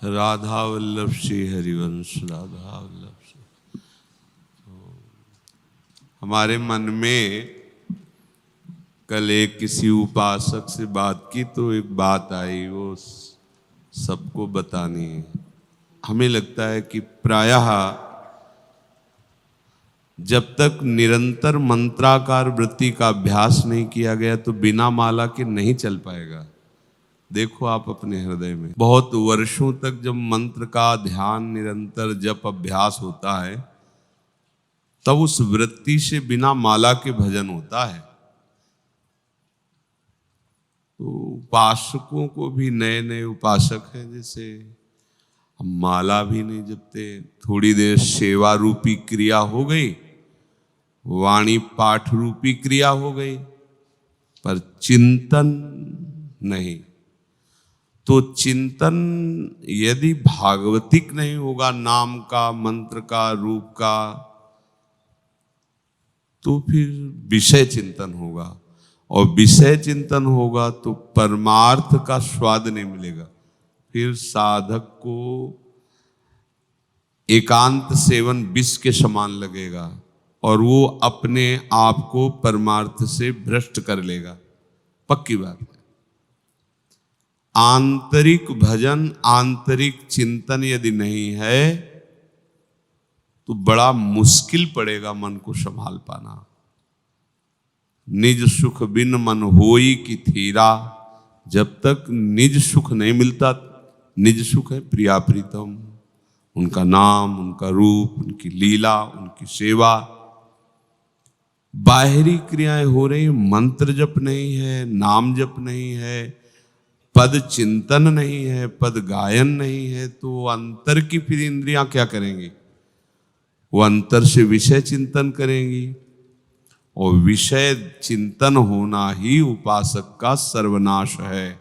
राधा वल्लभ श्री हरिवंश राधा वल्लभ श्री। हमारे मन में कल एक किसी उपासक से बात की तो एक बात आई, वो सबको बतानी है। हमें लगता है कि प्रायः जब तक निरंतर मंत्राकार वृत्ति का अभ्यास नहीं किया गया तो बिना माला के नहीं चल पाएगा। देखो आप अपने हृदय में बहुत वर्षों तक जब मंत्र का ध्यान निरंतर जप अभ्यास होता है तब उस वृत्ति से बिना माला के भजन होता है। तो उपासकों को भी नए नए उपासक हैं, जैसे हम माला भी नहीं जपते, थोड़ी देर सेवा रूपी क्रिया हो गई, वाणी पाठ रूपी क्रिया हो गई, पर चिंतन नहीं। तो चिंतन यदि भागवतिक नहीं होगा, नाम का, मंत्र का, रूप का, तो फिर विषय चिंतन होगा, और विषय चिंतन होगा तो परमार्थ का स्वाद नहीं मिलेगा। फिर साधक को एकांत सेवन विष के समान लगेगा और वो अपने आप को परमार्थ से भ्रष्ट कर लेगा। पक्की बात है। आंतरिक भजन, आंतरिक चिंतन यदि नहीं है तो बड़ा मुश्किल पड़ेगा मन को संभाल पाना। निज सुख बिन मन होई की थीरा। जब तक निज सुख नहीं मिलता, निज सुख है प्रिया प्रीतम, उनका नाम, उनका रूप, उनकी लीला, उनकी सेवा। बाहरी क्रियाएं हो रही, मंत्र जप नहीं है, नाम जप नहीं है, पद चिंतन नहीं है, पद गायन नहीं है, तो अंतर की फिर इंद्रियां क्या करेंगी? वो अंतर से विषय चिंतन करेंगी, और विषय चिंतन होना ही उपासक का सर्वनाश है।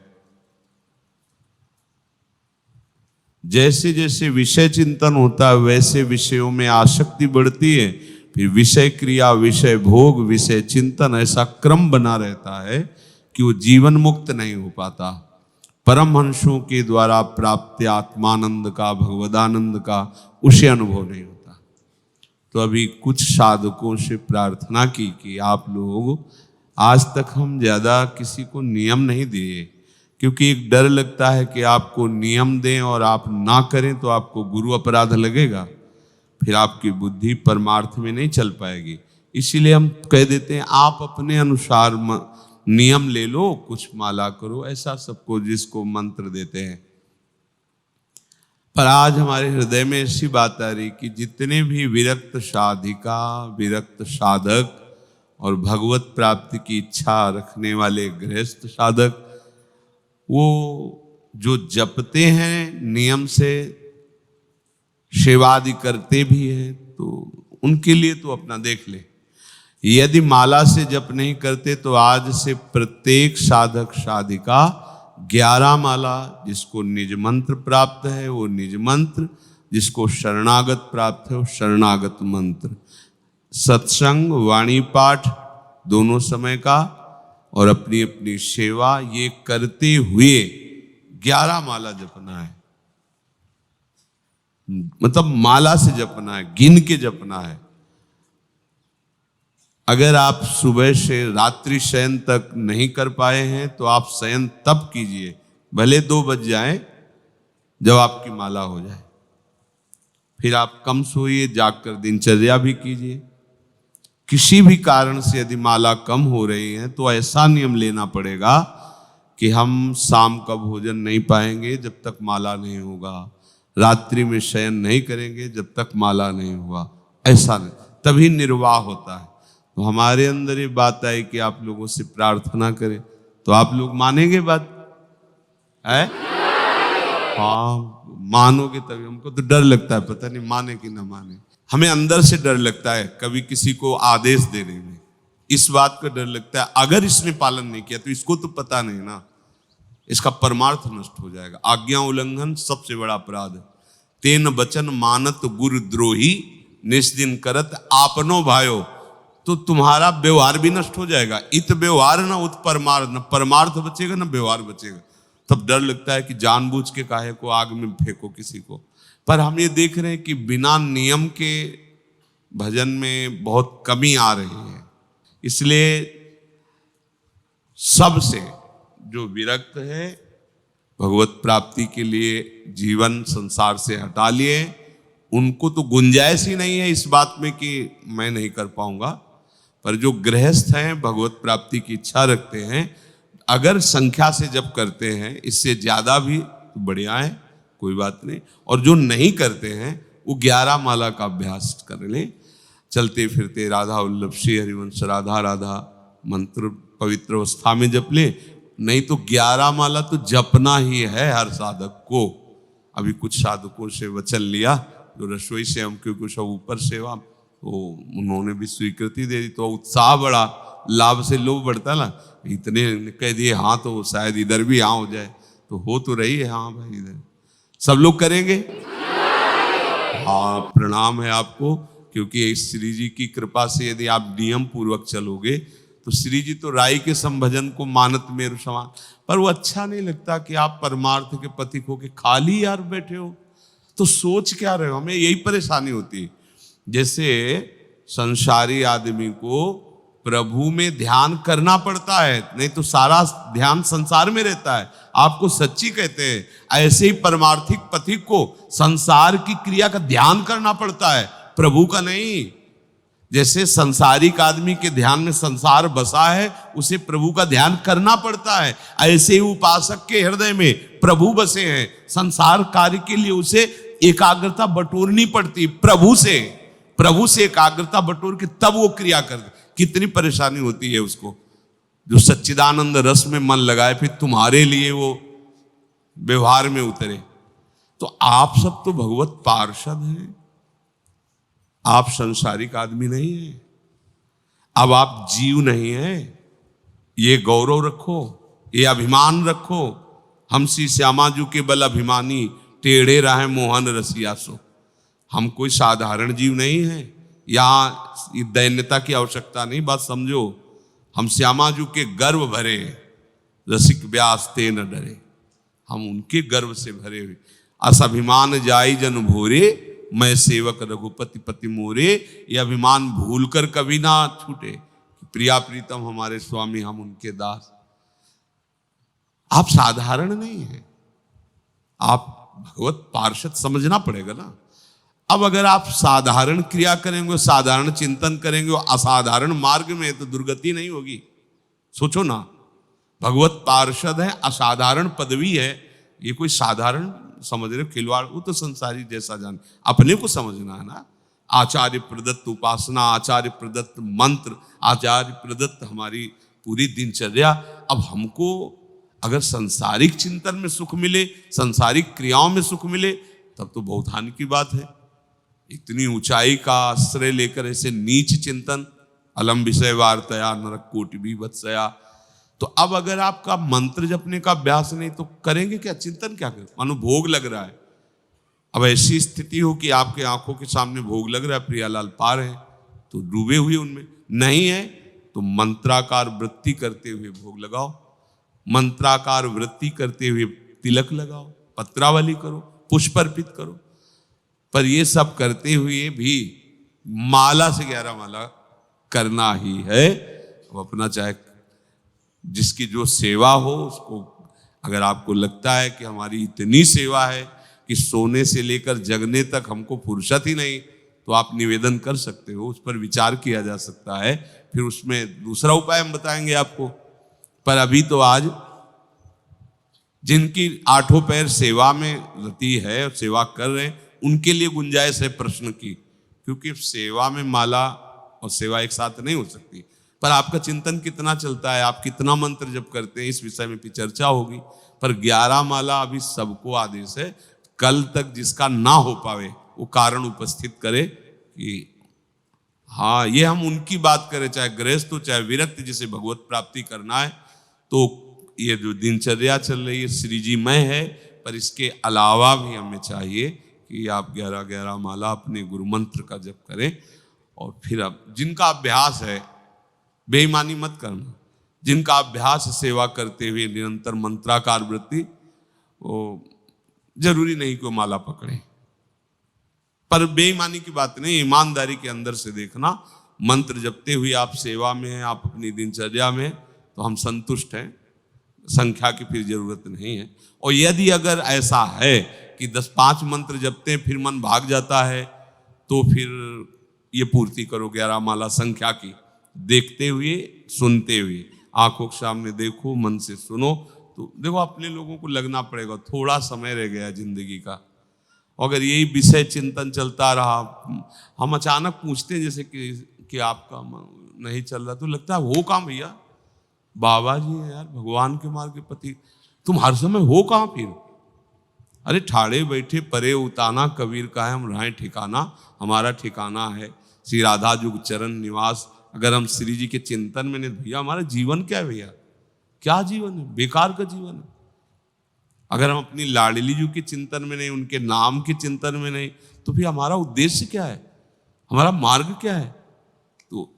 जैसे जैसे विषय चिंतन होता है वैसे विषयों में आसक्ति बढ़ती है, फिर विषय क्रिया, विषय भोग, विषय चिंतन, ऐसा क्रम बना रहता है कि वो जीवन मुक्त नहीं हो पाता। परमहंसों के द्वारा प्राप्त आत्मानंद का, भगवदानंद का उसे अनुभव नहीं होता। तो अभी कुछ साधकों से प्रार्थना की कि आप लोग, आज तक हम ज़्यादा किसी को नियम नहीं दिए, क्योंकि एक डर लगता है कि आपको नियम दें और आप ना करें तो आपको गुरु अपराध लगेगा, फिर आपकी बुद्धि परमार्थ में नहीं चल पाएगी। इसीलिए हम कह देते हैं आप अपने अनुसार नियम ले लो, कुछ माला करो, ऐसा सबको जिसको मंत्र देते हैं। पर आज हमारे हृदय में ऐसी बात आ रही कि जितने भी विरक्त साधिका, विरक्त साधक और भगवत प्राप्ति की इच्छा रखने वाले गृहस्थ साधक, वो जो जपते हैं नियम से, सेवादि करते भी हैं, तो उनके लिए तो अपना देख ले। यदि माला से जप नहीं करते तो आज से प्रत्येक साधक साधिका 11 माला, जिसको निज मंत्र प्राप्त है वो निज मंत्र, जिसको शरणागत प्राप्त है वो शरणागत मंत्र, सत्संग, वाणी पाठ दोनों समय का, और अपनी अपनी सेवा, ये करते हुए 11 माला जपना है। मतलब माला से जपना है, गिन के जपना है। अगर आप सुबह से रात्रि शयन तक नहीं कर पाए हैं तो आप शयन तब कीजिए, भले 2 बज जाए, जब आपकी माला हो जाए। फिर आप कम सोइए, जागकर दिनचर्या भी कीजिए। किसी भी कारण से यदि माला कम हो रही है तो ऐसा नियम लेना पड़ेगा कि हम शाम का भोजन नहीं पाएंगे जब तक माला नहीं होगा, रात्रि में शयन नहीं करेंगे जब तक माला नहीं हुआ, ऐसा नहीं, तभी निर्वाह होता है। तो हमारे अंदर ये बात आई कि आप लोगों से प्रार्थना करें, तो आप लोग मानेंगे बात है? हाँ, मानोगे तभी। हमको तो डर लगता है, पता नहीं माने कि ना माने। हमें अंदर से डर लगता है कभी किसी को आदेश देने में, इस बात का डर लगता है अगर इसने पालन नहीं किया तो इसको तो पता नहीं ना, इसका परमार्थ नष्ट हो जाएगा। आज्ञा उल्लंघन सबसे बड़ा अपराध है। तेन बचन मानत गुरु द्रोही, निस्दिन करत आपनो भायो। तो तुम्हारा व्यवहार भी नष्ट हो जाएगा। इत व्यवहार ना उत परमार्थ, न परमार्थ बचेगा ना व्यवहार बचेगा। तब डर लगता है कि जानबूझ के काहे को आग में फेंको किसी को। पर हम ये देख रहे हैं कि बिना नियम के भजन में बहुत कमी आ रही है। इसलिए सबसे जो विरक्त है, भगवत प्राप्ति के लिए जीवन संसार से हटा लिए, उनको तो गुंजाइश ही नहीं है इस बात में कि मैं नहीं कर पाऊंगा। पर जो गृहस्थ हैं, भगवत प्राप्ति की इच्छा रखते हैं, अगर संख्या से जब करते हैं, इससे ज्यादा भी तो बढ़िया है, कोई बात नहीं। और जो नहीं करते हैं वो 11 माला का अभ्यास कर लें। चलते फिरते राधा वल्लभ श्री हरिवंश राधा राधा मंत्र पवित्र अवस्था में जप ले। नहीं तो 11 माला तो जपना ही है हर साधक को। अभी कुछ साधकों से वचन लिया, जो रसोई से हम क्योंकि सब ऊपर सेवा, तो उन्होंने भी स्वीकृति दे दी, तो उत्साह बढ़ा, लाभ से लोभ बढ़ता ना। इतने कह दिए हाँ तो शायद इधर भी हाँ हो जाए, तो हो तो रही है हाँ भाई इधर। सब लोग करेंगे हाँ, प्रणाम है आपको, क्योंकि श्री जी की कृपा से यदि आप नियम पूर्वक चलोगे तो श्री जी तो राई के संभजन को मानत मेरु समान। पर वो अच्छा नहीं लगता कि आप परमार्थ के पथिक हो के खाली यार बैठे हो, तो सोच क्या रहे हो। हमें यही परेशानी होती है। जैसे संसारी आदमी को प्रभु में ध्यान करना पड़ता है, नहीं तो सारा ध्यान संसार में रहता है। आपको सच्ची कहते हैं, ऐसे ही परमार्थिक पथिक को संसार की क्रिया का ध्यान करना पड़ता है, प्रभु का नहीं। जैसे संसारिक आदमी के ध्यान में संसार बसा है, उसे प्रभु का ध्यान करना पड़ता है, ऐसे ही उपासक के हृदय में प्रभु बसे हैं। संसार कार्य के लिए उसे एकाग्रता बटोरनी पड़ती, प्रभु से एकाग्रता बटोर के तब वो क्रिया कर। कितनी परेशानी होती है उसको, जो सच्चिदानंद रस में मन लगाए फिर तुम्हारे लिए वो व्यवहार में उतरे। तो आप सब तो भगवत पार्षद हैं, आप संसारिक आदमी नहीं हैं। अब आप जीव नहीं हैं, ये गौरव रखो, ये अभिमान रखो। हम श्री श्यामाजू के बल अभिमानी, टेढ़े रहे मोहन रसिया सो। हम कोई साधारण जीव नहीं है, यहाँ दैन्यता की आवश्यकता नहीं, बात समझो। हम श्यामाजू के गर्व भरे, रसिक व्यास ते न डरे। हम उनके गर्व से भरे हुए। अस अभिमान जाई जन भोरे, मैं सेवक रघुपति पति मोरे। ये अभिमान भूलकर कभी ना छूटे कि प्रिया प्रीतम हमारे स्वामी, हम उनके दास। आप साधारण नहीं हैं, आप भगवत पार्षद समझना पड़ेगा ना। अब अगर आप साधारण क्रिया करेंगे, साधारण चिंतन करेंगे, असाधारण मार्ग में, तो दुर्गति नहीं होगी। सोचो ना, भगवत पार्षद है, असाधारण पदवी है। ये कोई साधारण समझ रहे हो खिलवाड़, वो तो संसारी जैसा जान, अपने को समझना है ना। आचार्य प्रदत्त उपासना, आचार्य प्रदत्त मंत्र, आचार्य प्रदत्त हमारी पूरी दिनचर्या। अब हमको अगर संसारिक चिंतन में सुख मिले, संसारिक क्रियाओं में सुख मिले, तब तो बहुत हानि की बात है। इतनी ऊंचाई का आश्रय लेकर ऐसे नीच चिंतन, अलम विषय वार्तया नरक कोटि भी वत्सया। तो अब अगर आपका मंत्र जपने का अभ्यास नहीं, तो करेंगे क्या, चिंतन क्या करें। मानो भोग लग रहा है, अब ऐसी स्थिति हो कि आपके आंखों के सामने भोग लग रहा है, प्रियालाल पार है, तो डूबे हुए उनमें नहीं है, तो मंत्राकार वृत्ति करते हुए भोग लगाओ, मंत्राकार वृत्ति करते हुए तिलक लगाओ, पत्रावली करो, पुष्प अर्पित करो। पर ये सब करते हुए भी माला से 11 माला करना ही है। अब अपना चाहे जिसकी जो सेवा हो उसको, अगर आपको लगता है कि हमारी इतनी सेवा है कि सोने से लेकर जगने तक हमको फुर्सत ही नहीं, तो आप निवेदन कर सकते हो, उस पर विचार किया जा सकता है। फिर उसमें दूसरा उपाय हम बताएंगे आपको। पर अभी तो आज जिनकी 8 पैर सेवा में रति है और सेवा कर रहे हैं, उनके लिए गुंजाइश है प्रश्न की, क्योंकि सेवा में माला और सेवा एक साथ नहीं हो सकती। पर आपका चिंतन कितना चलता है, आप कितना मंत्र जप करते हैं, इस विषय में भी चर्चा होगी। पर 11 माला अभी सबको आदेश है। कल तक जिसका ना हो पावे वो कारण उपस्थित करे कि हाँ, ये हम उनकी बात करें, चाहे गृहस्थ हो चाहे विरक्त, जिसे भगवत प्राप्ति करना है। तो ये जो दिनचर्या चल रही है श्री जी में है, पर इसके अलावा भी हमें चाहिए कि आप 11-11 माला अपने गुरु मंत्र का जप करें। और फिर अब जिनका अभ्यास है, बेईमानी मत करना, जिनका अभ्यास सेवा करते हुए निरंतर मंत्राकार वृत्ति, वो जरूरी नहीं कि वो माला पकड़े। पर बेईमानी की बात नहीं, ईमानदारी के अंदर से देखना, मंत्र जपते हुए आप सेवा में हैं, आप अपनी दिनचर्या में, तो हम संतुष्ट हैं, संख्या की फिर जरूरत नहीं है। और यदि अगर ऐसा है कि 10-5 मंत्र जपते हैं फिर मन भाग जाता है, तो फिर ये पूर्ति करो 11 माला संख्या की, देखते हुए सुनते हुए, आंखों के सामने देखो, मन से सुनो। तो देखो अपने लोगों को लगना पड़ेगा, थोड़ा समय रह गया जिंदगी का। अगर यही विषय चिंतन चलता रहा, हम अचानक पूछते हैं जैसे कि आपका नहीं चल रहा, तो लगता है हो कहाँ भैया, बाबा जी है यार, भगवान के मार्ग के पति, तुम हर समय हो कहाँ फिर? अरे ठाड़े बैठे परे उताना, कबीर का है हम रहे ठिकाना, हमारा ठिकाना है श्री राधा जुग चरण निवास। अगर हम श्री जी के चिंतन में नहीं, भैया हमारा जीवन क्या है भैया? क्या जीवन है? बेकार का जीवन है। अगर हम अपनी लाडली जी के चिंतन में नहीं, उनके नाम के चिंतन में नहीं, तो फिर हमारा उद्देश्य क्या है, हमारा मार्ग क्या है? तो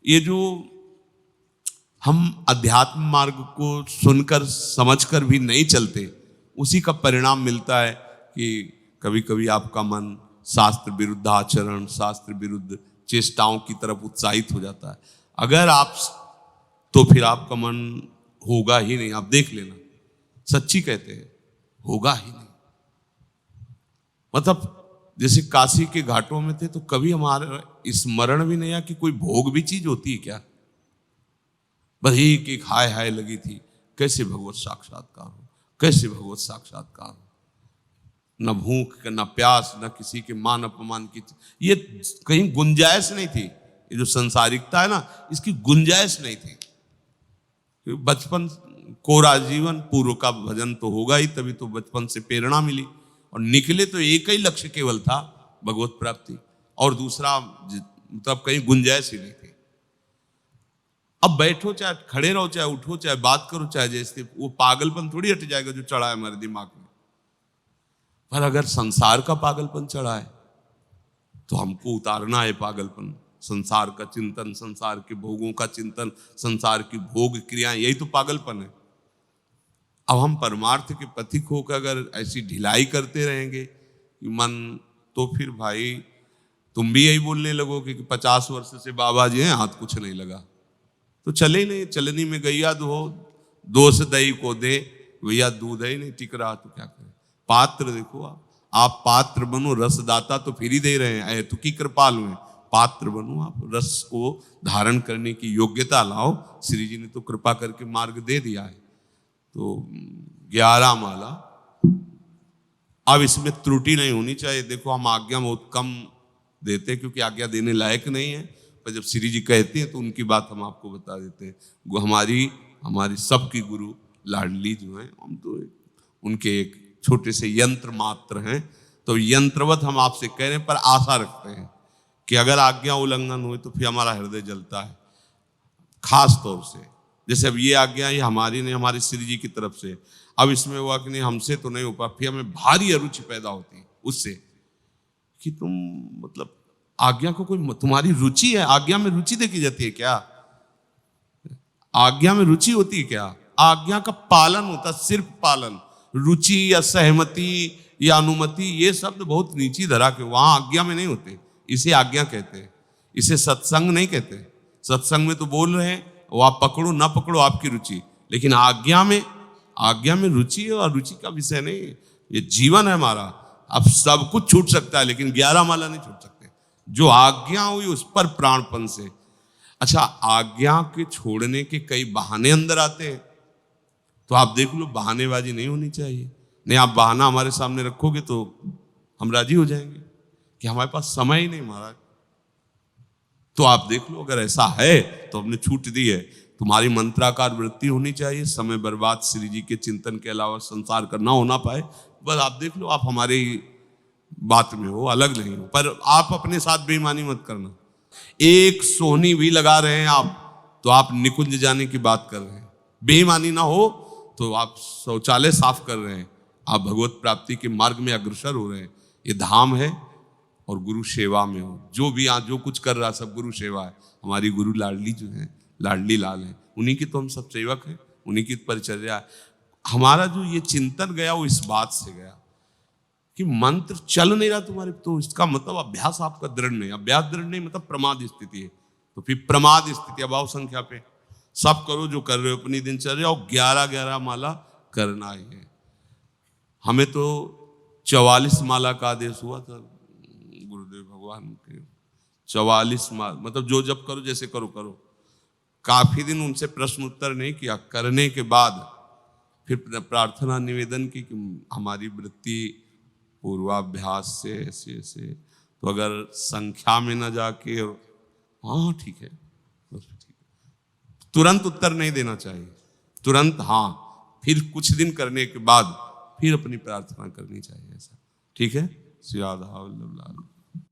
ये जो हम अध्यात्म मार्ग को सुनकर समझकर भी नहीं चलते, उसी का परिणाम मिलता है कि कभी कभी आपका मन शास्त्र विरुद्ध आचरण, शास्त्र विरुद्ध चेष्टाओं की तरफ उत्साहित हो जाता है। अगर आप, तो फिर आपका मन होगा ही नहीं, आप देख लेना, सच्ची कहते हैं, होगा ही नहीं। मतलब जैसे काशी के घाटों में थे तो कभी हमारा स्मरण भी नहीं आया कि कोई भोग भी चीज होती है क्या। बस एक हाय हाय लगी थी, कैसे भगवत साक्षात्कार हो, कैसे भगवत साक्षात्कार हो। न भूख न प्यास, न किसी के मान अपमान की, ये कहीं गुंजाइश नहीं थी। ये जो संसारिकता है ना, इसकी गुंजाइश नहीं थी। बचपन कोरा जीवन, पूर्व का भजन तो होगा ही, तभी तो बचपन से प्रेरणा मिली। और निकले तो एक ही लक्ष्य केवल था, भगवत प्राप्ति, और दूसरा मतलब कहीं गुंजाइश ही नहीं थी। अब बैठो चाहे खड़े रहो, चाहे उठो, चाहे बात करो, चाहे जैसे, वो पागलपन थोड़ी हट जाएगा जो चढ़ा है हमारे दिमाग में। पर अगर संसार का पागलपन चढ़ा है तो हमको उतारना है पागलपन। संसार का चिंतन, संसार के भोगों का चिंतन, संसार की भोग क्रियाएं, यही तो पागलपन है। अब हम परमार्थ के पथिक होकर अगर ऐसी ढिलाई करते रहेंगे कि मन, तो फिर भाई तुम भी यही बोलने लगोगे कि 50 वर्ष से बाबा जी हैं, हाथ कुछ नहीं लगा, तो चले ही नहीं। चलनी में गैया दो, दोष दही को दे, भैया दूध ही नहीं टिक रहा तो क्या करें। पात्र देखो, आप पात्र बनो, रसदाता तो फिर ही दे रहे हैं, तो की कृपालु हैं। पात्र बनो, आप रस को धारण करने की योग्यता लाओ। श्री जी ने तो कृपा करके मार्ग दे दिया है। तो 11 माला, अब इसमें त्रुटि नहीं होनी चाहिए। देखो हम आज्ञा बहुत कम देते हैं क्योंकि आज्ञा देने लायक नहीं है, पर जब श्री जी कहते हैं तो उनकी बात हम आपको बता देते हैं। हमारी सबकी गुरु लाडली जो है, हम तो उनके एक छोटे से यंत्र मात्र हैं। तो यंत्रवत हम आपसे कह रहे हैं, पर आशा रखते हैं कि अगर आज्ञा उल्लंघन हुए तो फिर हमारा हृदय जलता है। खास तौर से जैसे अब ये आज्ञा ये हमारी नहीं, हमारे श्री जी की तरफ से। अब इसमें हुआ कि नहीं, हमसे तो नहीं हो पा, फिर हमें भारी अरुचि पैदा होती है उससे कि तुम मतलब आज्ञा को कोई, तुम्हारी रुचि है, आज्ञा में रुचि देखी जाती है क्या? आज्ञा में रुचि होती है क्या? आज्ञा का पालन होता, सिर्फ पालन। रुचि या सहमति या अनुमति, ये शब्द बहुत नीची धरा के, वहां आज्ञा में नहीं होते। इसे आज्ञा कहते हैं, इसे सत्संग नहीं कहते। सत्संग में तो बोल रहे हैं वो आप पकड़ो ना पकड़ो आपकी रुचि, लेकिन आज्ञा में रुचि है, और रुचि का विषय नहीं है। ये जीवन है हमारा। अब सब कुछ छूट सकता है लेकिन 11 माला नहीं छूट सकते। जो आज्ञा हुई उस पर प्राणपन से। अच्छा, आज्ञा के छोड़ने के कई बहाने अंदर आते हैं, तो आप देख लो, बहानेबाजी नहीं होनी चाहिए। नहीं, आप बहाना हमारे सामने रखोगे तो हम राजी हो जाएंगे कि हमारे पास समय ही नहीं महाराज। तो आप देख लो, अगर ऐसा है तो हमने छूट दी है। तुम्हारी मंत्राकार वृत्ति होनी चाहिए, समय बर्बाद श्री जी के चिंतन के अलावा संसार का ना होना पाए। बस आप देख लो, आप हमारी बात में हो, अलग नहीं हो। पर आप अपने साथ बेईमानी मत करना। एक सोहनी भी लगा रहे हैं आप, तो आप निकुंज जाने की बात कर रहे हैं। बेईमानी ना हो तो आप शौचालय साफ कर रहे हैं, आप भगवत प्राप्ति के मार्ग में अग्रसर हो रहे हैं। ये धाम है और गुरु सेवा में हो। जो भी यहाँ जो कुछ कर रहा है सब गुरु सेवा है। हमारी गुरु लाडली जो है, लाडली लाल है, उन्हीं की तो हम सब सेवक हैं, उन्हीं की परिचर्या है। हमारा जो ये चिंतन गया वो इस बात से गया कि मंत्र चल नहीं रहा तुम्हारे, तो इसका मतलब अभ्यास आपका दृढ़ नहीं, अभ्यास दृढ़ नहीं मतलब प्रमाद स्थिति है। तो फिर प्रमाद स्थिति अभाव संख्या पे सब करो जो कर रहे हो अपनी दिनचर्या, और 11-11 माला करना ही है। हमें तो 44 माला का आदेश हुआ था गुरुदेव भगवान के। 44 माला मतलब जो जब करो जैसे करो करो। काफी दिन उनसे प्रश्न उत्तर नहीं किया, करने के बाद फिर प्रार्थना निवेदन की कि हमारी वृत्ति पूर्वाभ्यास से ऐसे ऐसे, तो अगर संख्या में ना जाके हाँ ठीक है, तुरंत उत्तर नहीं देना चाहिए, तुरंत हाँ, फिर कुछ दिन करने के बाद फिर अपनी प्रार्थना करनी चाहिए। ऐसा ठीक है। श्री राधा वल्लभ लाल।